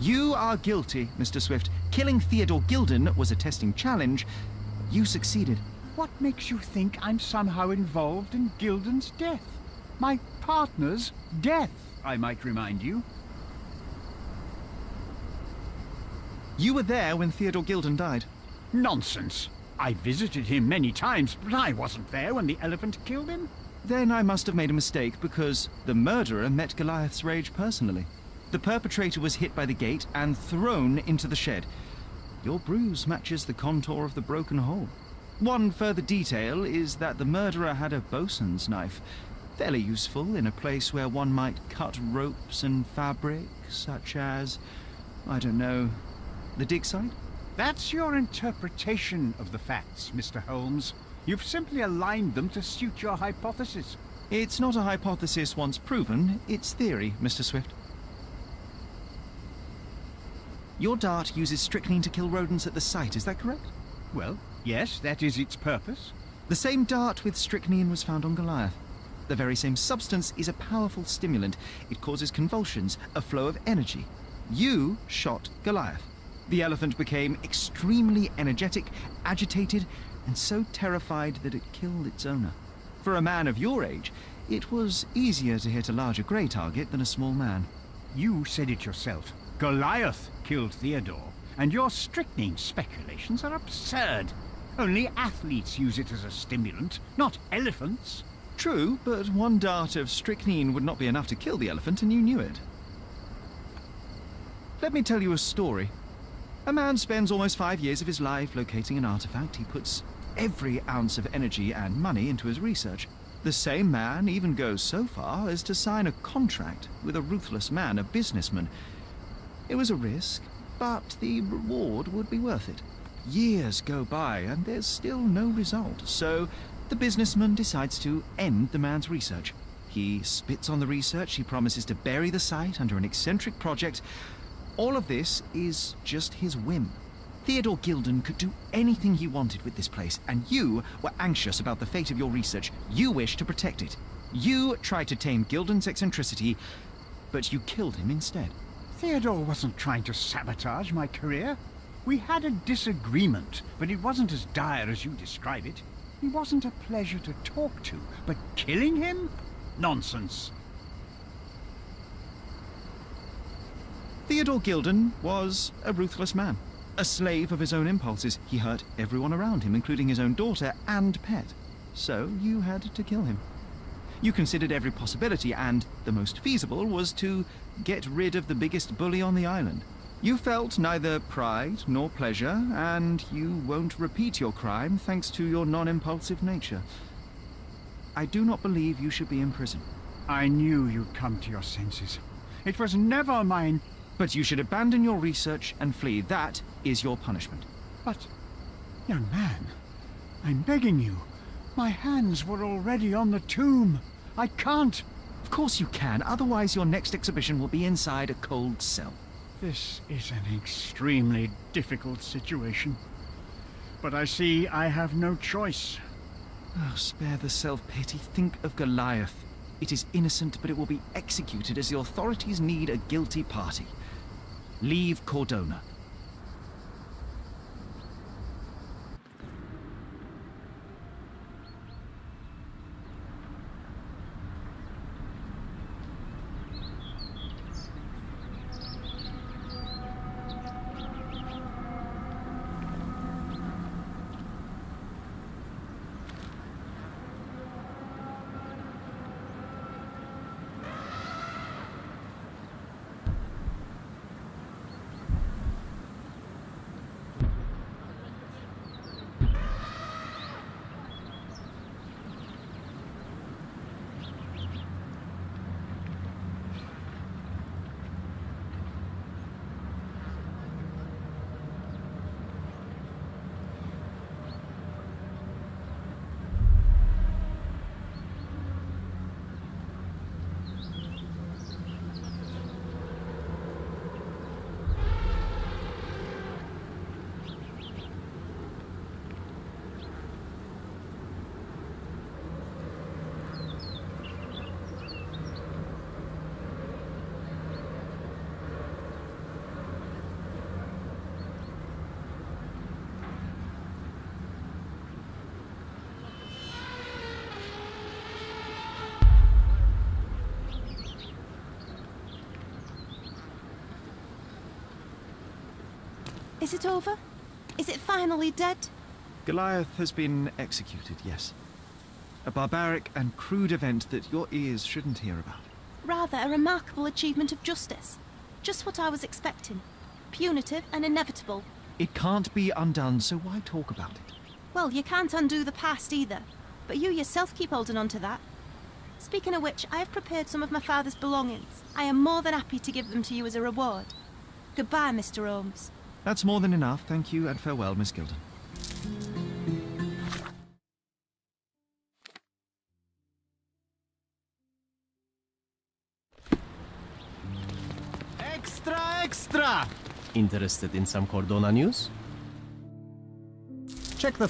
You are guilty, Mr. Swift. Killing Theodore Gilden was a testing challenge. You succeeded. What makes you think I'm somehow involved in Gilden's death? My partner's death, I might remind you. You were there when Theodore Gilden died. Nonsense. I visited him many times, but I wasn't there when the elephant killed him. Then I must have made a mistake, because the murderer met Goliath's rage personally. The perpetrator was hit by the gate and thrown into the shed. Your bruise matches the contour of the broken hole. One further detail is that the murderer had a bosun's knife, fairly useful in a place where one might cut ropes and fabric, such as, I don't know, the dig site? That's your interpretation of the facts, Mr. Holmes. You've simply aligned them to suit your hypothesis. It's not a hypothesis once proven, it's theory, Mr. Swift. Your dart uses strychnine to kill rodents at the site, is that correct? Well, yes, that is its purpose. The same dart with strychnine was found on Goliath. The very same substance is a powerful stimulant. It causes convulsions, a flow of energy. You shot Goliath. The elephant became extremely energetic, agitated, and so terrified that it killed its owner. For a man of your age, it was easier to hit a larger grey target than a small man. You said it yourself. Goliath killed Theodore, and your strychnine speculations are absurd. Only athletes use it as a stimulant, not elephants. True, but one dart of strychnine would not be enough to kill the elephant, and you knew it. Let me tell you a story. A man spends almost 5 years of his life locating an artifact. He puts every ounce of energy and money into his research. The same man even goes so far as to sign a contract with a ruthless man, a businessman. It was a risk, but the reward would be worth it. Years go by and there's still no result, so the businessman decides to end the man's research. He spits on the research, he promises to bury the site under an eccentric project. All of this is just his whim. Theodore Gilden could do anything he wanted with this place, and you were anxious about the fate of your research. You wished to protect it. You tried to tame Gilden's eccentricity, but you killed him instead. Theodore wasn't trying to sabotage my career. We had a disagreement, but it wasn't as dire as you describe it. He wasn't a pleasure to talk to, but killing him? Nonsense. Theodore Gilden was a ruthless man. A slave of his own impulses. He hurt everyone around him, including his own daughter and pet. So you had to kill him. You considered every possibility, and the most feasible was to get rid of the biggest bully on the island. You felt neither pride nor pleasure, and you won't repeat your crime thanks to your non-impulsive nature. I do not believe you should be in prison. I knew you'd come to your senses. It was never mine. But you should abandon your research and flee. That is your punishment. But, young man, I'm begging you. My hands were already on the tomb. I can't. Of course you can, otherwise your next exhibition will be inside a cold cell. This is an extremely difficult situation. But I see I have no choice. Oh, spare the self-pity. Think of Goliath. It is innocent, but it will be executed as the authorities need a guilty party. Leave Cordona. Is it over? Is it finally dead? Goliath has been executed, yes. A barbaric and crude event that your ears shouldn't hear about. Rather a remarkable achievement of justice. Just what I was expecting. Punitive and inevitable. It can't be undone, so why talk about it? Well, you can't undo the past either. But you yourself keep holding on to that. Speaking of which, I have prepared some of my father's belongings. I am more than happy to give them to you as a reward. Goodbye, Mr. Holmes. That's more than enough, thank you, and farewell, Miss Gilden. Extra, extra! Interested in some Cordona news? Check the...